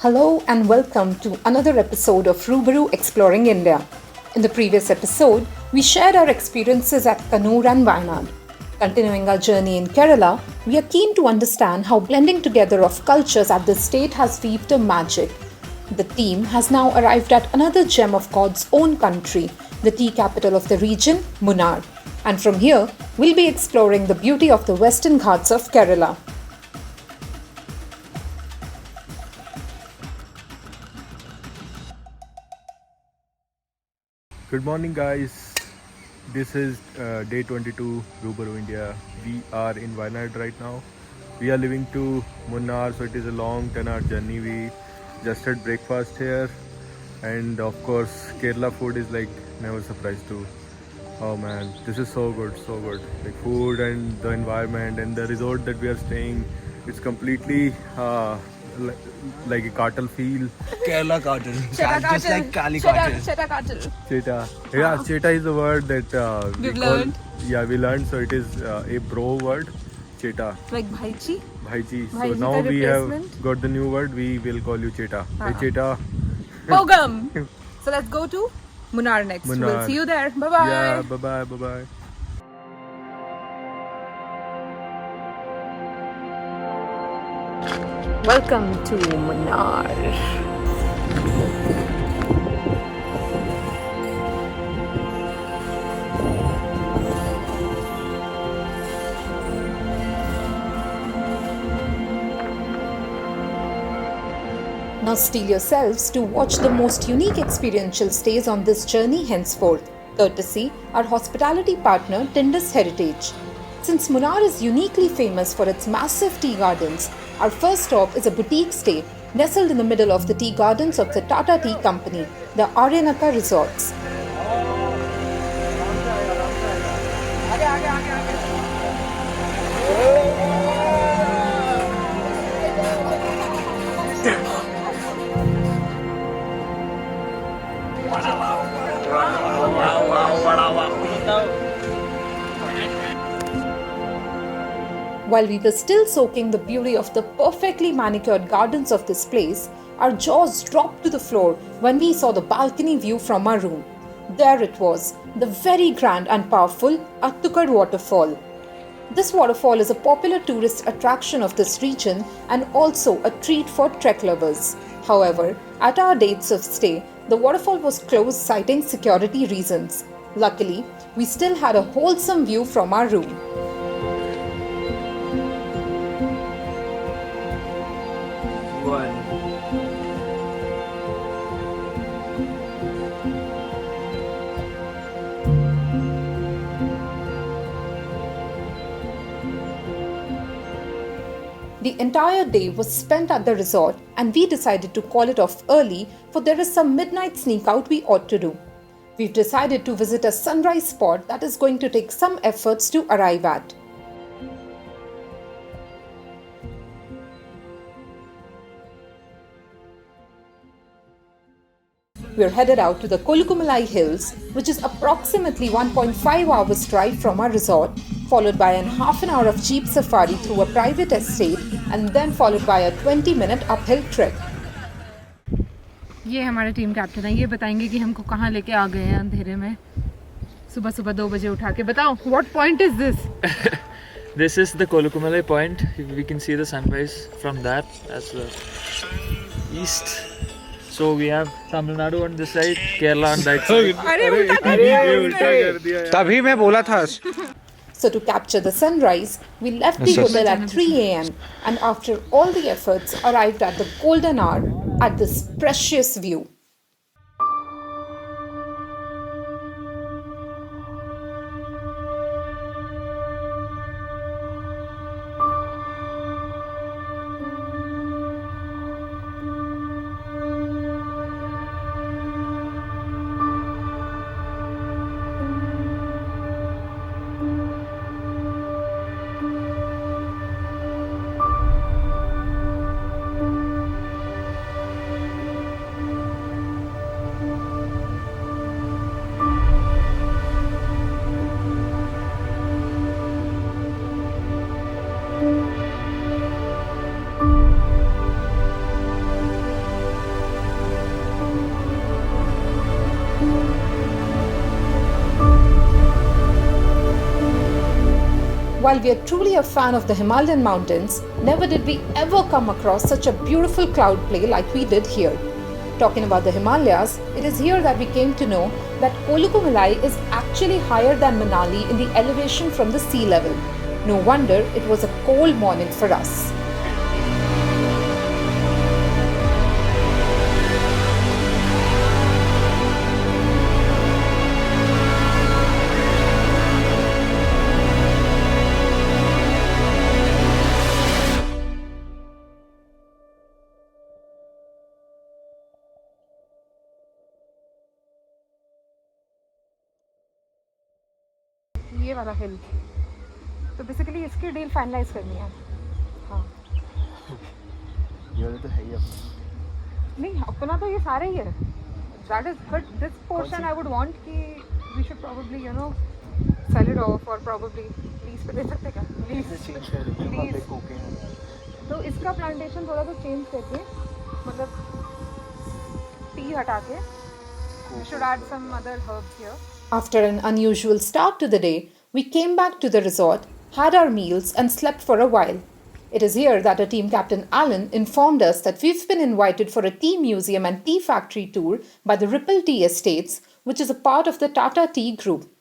Hello and welcome to another episode of Roohbaru Exploring India. In the previous episode, we shared our experiences at Kannur and Wayanad. Continuing our journey in Kerala, we are keen to understand how blending together of cultures at this state has weaved a magic. The team has now arrived at another gem of God's own country, the tea capital of the region, Munnar. And from here, we'll be exploring the beauty of the Western Ghats of Kerala. Good morning, guys. This is day 22, Roohbaru India. We are in Wayanad right now. We are leaving to Munnar, so it is a long 10-hour journey. We just had breakfast here, and of course, Kerala food is like never surprised too. Oh man, this is so good, so good. Like food and the environment and the resort that we are staying, it's completely like a cartel feel. Kerala cartel. Just like Kali cartel. Cheta cartel. Cheta. Yeah, cheta is the word that We've learned. We learned. So it is a bro word, cheta. Like bhaichi. Bhaichi. So Bhaichi now ka we have replacement? got the new word. We will call you cheta. Hey cheta. Bogum! So let's go to Munnar next. Munnar. We'll see you there. Bye-bye. Yeah, bye bye. Welcome to Munnar. Now steel yourselves to watch the most unique experiential stays on this journey henceforth, courtesy our hospitality partner Tindus Heritage. Since Munnar is uniquely famous for its massive tea gardens, our first stop is a boutique stay nestled in the middle of the tea gardens of the Tata Tea Company, the Aryanaka Resorts. While we were still soaking the beauty of the perfectly manicured gardens of this place, our jaws dropped to the floor when we saw the balcony view from our room. There it was, the very grand and powerful Attukad waterfall. This waterfall is a popular tourist attraction of this region and also a treat for trek lovers. However, at our dates of stay, the waterfall was closed citing security reasons. Luckily, we still had a wholesome view from our room. The entire day was spent at the resort and we decided to call it off early for there is some midnight sneak out we ought to do. We've decided to visit a sunrise spot that is going to take some efforts to arrive at. We're headed out to the Kolukumalai Hills, which is approximately 1.5 hours drive from our resort, followed by an half an hour of jeep safari through a private estate and then followed by a 20-minute uphill trek. ये हमारे team captain है, ये बताएंगे कि हमको कहाँ लेके आ गए हैं अंधेरे में सुबह 2 बजे उठा के. बताओ, what point is this? This is the Kolukumalai point. We can see the sunrise from that as the east. So we have Tamil Nadu on this side, Kerala on that side. तभी मैं बोला था. So to capture the sunrise, we left the hotel at 3 a.m. and after all the efforts arrived at the golden hour at this precious view. While we are truly a fan of the Himalayan mountains, never did we ever come across such a beautiful cloud play like we did here. Talking about the Himalayas, it is here that we came to know that Kolukumalai is actually higher than Manali in the elevation from the sea level. No wonder it was a cold morning for us. ये वाला हिल तो basically इसकी deal finalise करनी है. हाँ ये वाला तो है ही अपना. नहीं अपना तो ये सारे ही है. That is but this portion I would want कि we should probably sell it off और प्रोबेबली लीज पे दे सकते क्या. लीज तो इसका प्लांटेशन थोड़ा सा चेंज करके मतलब टी हटा के we should add some other herbs here. After an unusual start to the day, we came back to the resort, had our meals, and slept for a while. It is here that our team captain Alan informed us that we've been invited for a tea museum and tea factory tour by the Ripple Tea Estates, which is a part of the Tata Tea Group.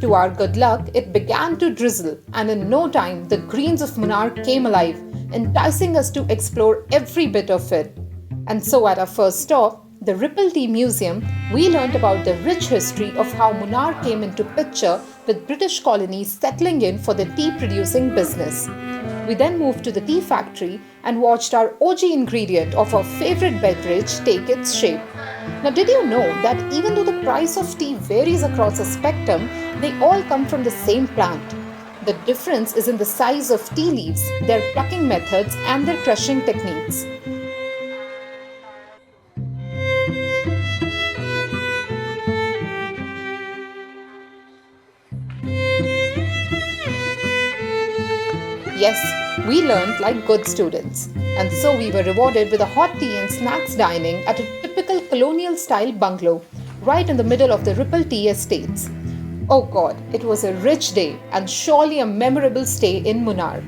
To our good luck, it began to drizzle, and in no time, the greens of Munnar came alive, enticing us to explore every bit of it. And so, at our first stop, the Ripple Tea Museum, we learnt about the rich history of how Munnar came into picture with British colonies settling in for the tea producing business. We then moved to the tea factory and watched our OG ingredient of our favorite beverage take its shape. Now, did you know that even though the price of tea varies across a spectrum, they all come from the same plant? The difference is in the size of tea leaves, their plucking methods, and their crushing techniques. Yes, we learned like good students. And so we were rewarded with a hot tea and snacks dining at a typical colonial style bungalow, right in the middle of the Ripple Tea Estates. Oh God, it was a rich day and surely a memorable stay in Munnar.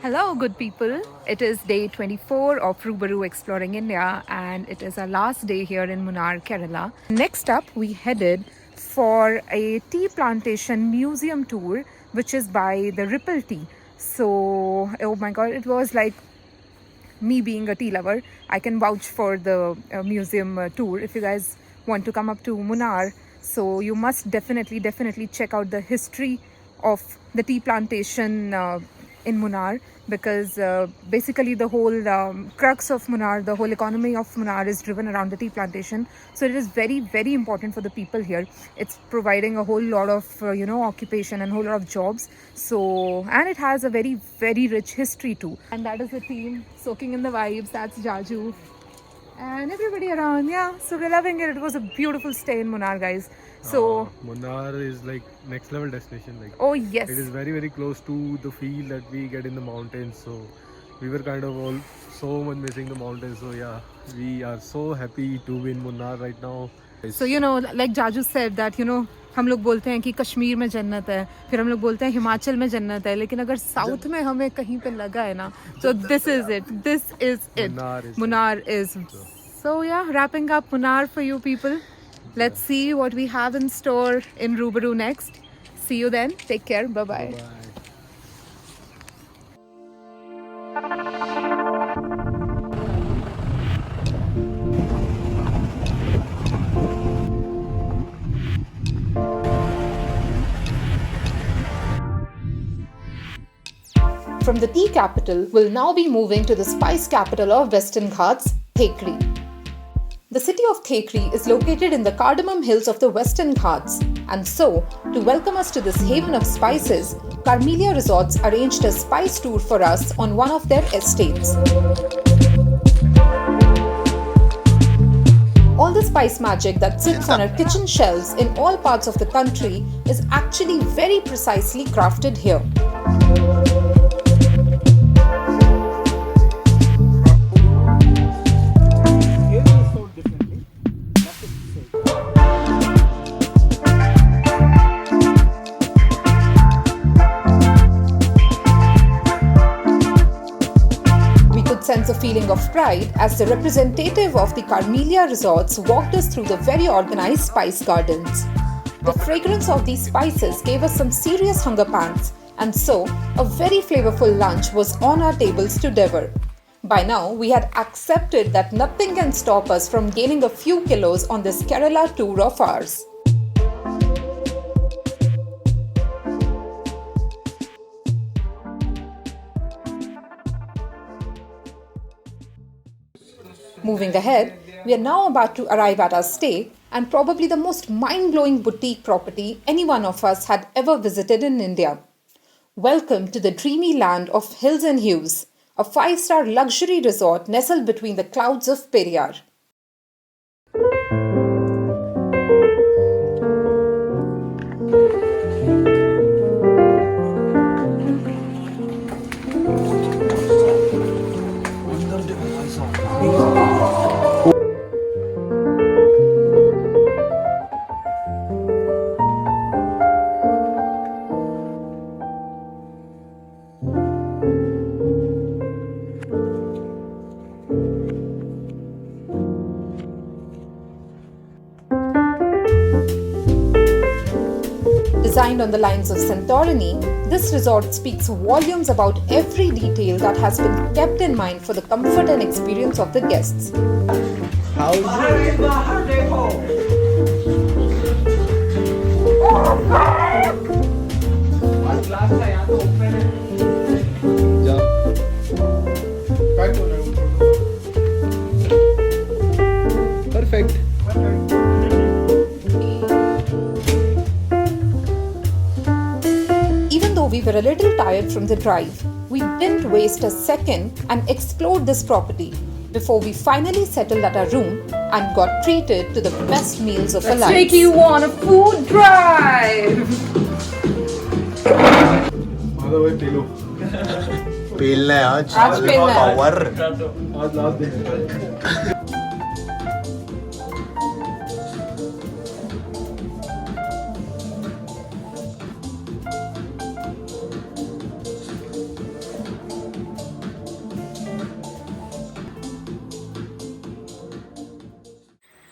Hello, good people. It is day 24 of Roohbaru Exploring India, and it is our last day here in Munnar, Kerala. Next up, we headed for a tea plantation museum tour, which is by the Ripple Tea. So, oh my God, it was like me being a tea lover. I can vouch for the museum tour. If you guys want to come up to Munnar, so you must definitely check out the history of the tea plantation in Munnar, because basically the whole crux of Munnar, the whole economy of Munnar is driven around the tea plantation. So it is very important for the people here. It's providing a whole lot of occupation and a whole lot of jobs. So, and it has a very rich history too. And that is the team soaking in the vibes. That's Jaju and everybody around. Yeah, so we're loving it. It was a beautiful stay in Munnar, guys. So Munnar is like next level destination. Like, oh yes, it is very close to the feel that we get in the mountains. So we were kind of all so much missing the mountains. So yeah, we are so happy to be in Munnar right now. So like Jaju said that हम लोग बोलते हैं कि कश्मीर में जन्नत है, फिर हम लोग बोलते हैं हिमाचल में जन्नत है, लेकिन अगर साउथ में हमें कहीं पे लगा है ना, तो this is it. Munnar is. So yeah, wrapping up Munnar for you people. Let's see what we have in store in Roohbaru next. See you then. Take care. Bye-bye. From the tea capital, we'll now be moving to the spice capital of Western Ghats, Thekkady. The city of Thekkady is located in the cardamom hills of the Western Ghats, and so, to welcome us to this haven of spices, Carmelia Resorts arranged a spice tour for us on one of their estates. spice magic that sits on our kitchen shelves in all parts of the country is actually very precisely crafted here. Sense a feeling of pride as the representative of the Carmelia resorts walked us through the very organized spice gardens. The fragrance of these spices gave us some serious hunger pangs, and so a very flavorful lunch was on our tables to devour. By now, we had accepted that nothing can stop us from gaining a few kilos on this Kerala tour of ours. Moving ahead, we are now about to arrive at our stay and probably the most mind-blowing boutique property any one of us had ever visited in India. Welcome to the dreamy land of hills and hues, a 5-star luxury resort nestled between the clouds of Periyar. Designed on the lines of Santorini, this resort speaks volumes about every detail that has been kept in mind for the comfort and experience of the guests. Perfect. Even though we were a little tired from the drive, we didn't waste a second and explored this property before we finally settled at our room and got treated to the best meals of our lives. Let's take you on a food drive! पेलना है आज पेलना है। Power आज last दिन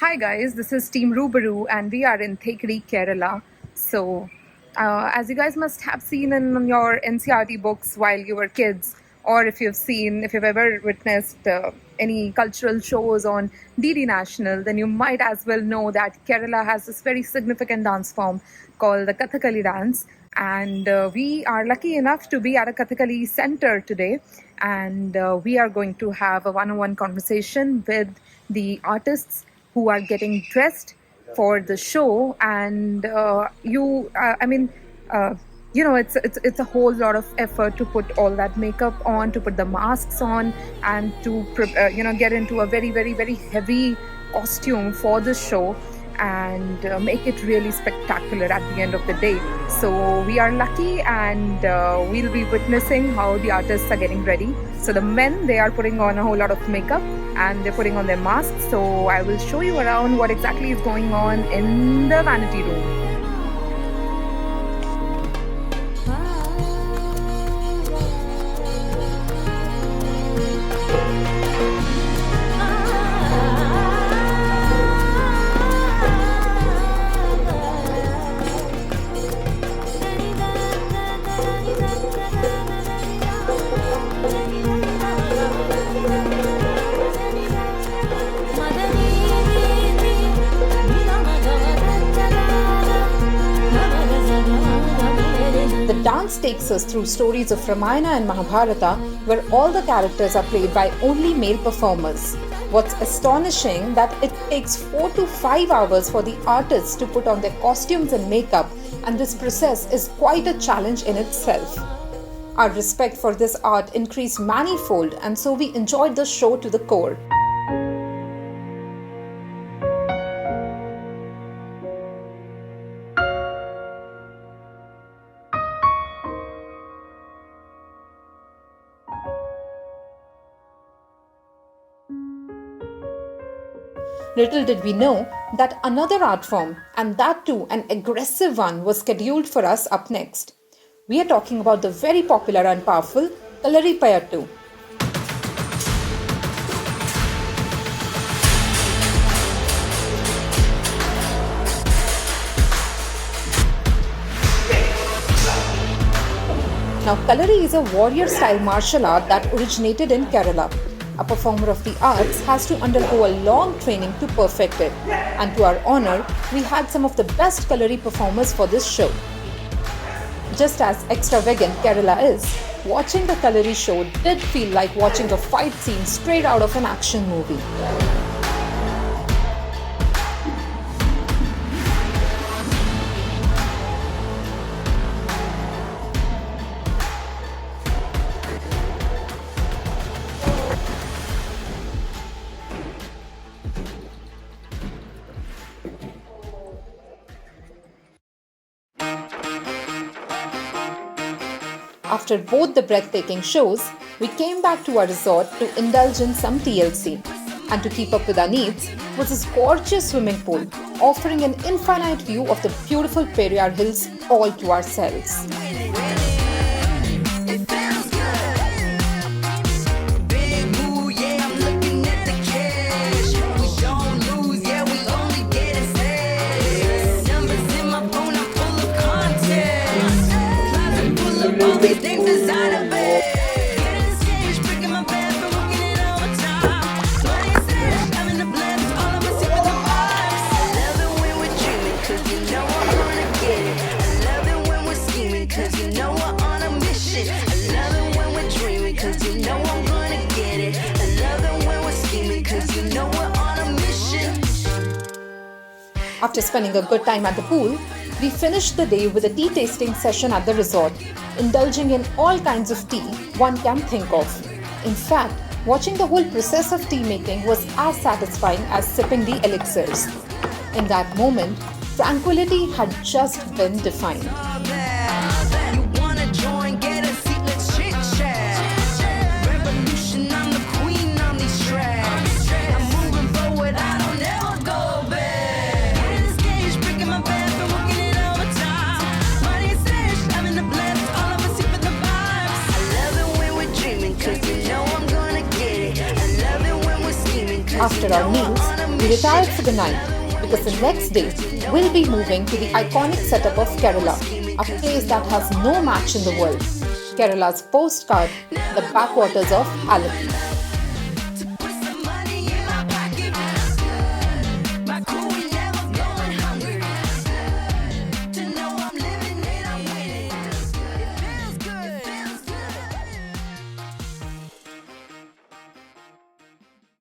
Hi guys, this is Team Roohbaru and we are in Thekkady, Kerala. So, as you guys must have seen in your NCRT books while you were kids, or if you've ever witnessed any cultural shows on DD National, then you might as well know that Kerala has this very significant dance form called the Kathakali dance. And we are lucky enough to be at a Kathakali center today, and we are going to have a one-on-one conversation with the artists who are getting dressed for the show. And it's a whole lot of effort to put all that makeup on, to put the masks on, and to get into a very, very, very heavy costume for the show and make it really spectacular at the end of the day. So we are lucky, and we'll be witnessing how the artists are getting ready. So the men, they are putting on a whole lot of makeup and they're putting on their masks. So I will show you around what exactly is going on in the vanity room. The dance takes us through stories of Ramayana and Mahabharata, where all the characters are played by only male performers. What's astonishing that it takes 4 to 5 hours for the artists to put on their costumes and makeup, and this process is quite a challenge in itself. Our respect for this art increased manifold, and so we enjoyed the show to the core. Little did we know that another art form, and that too an aggressive one, was scheduled for us up next. We are talking about the very popular and powerful Kalaripayattu. Now, Kalari is a warrior-style martial art that originated in Kerala. A performer of the arts has to undergo a long training to perfect it. And to our honor, we had some of the best Kalari performers for this show. Just as extravagant Kerala is, watching the Kalari show did feel like watching a fight scene straight out of an action movie. After both the breathtaking shows, we came back to our resort to indulge in some TLC. And to keep up with our needs was this gorgeous swimming pool, offering an infinite view of the beautiful Periyar Hills all to ourselves. After spending a good time at the pool, we finished the day with a tea tasting session at the resort, indulging in all kinds of tea one can think of. In fact, watching the whole process of tea making was as satisfying as sipping the elixirs. In that moment, tranquility had just been defined. After our meals, we retired for the night because the next day we'll be moving to the iconic setup of Kerala, a place that has no match in the world. Kerala's postcard, the backwaters of Alleppey.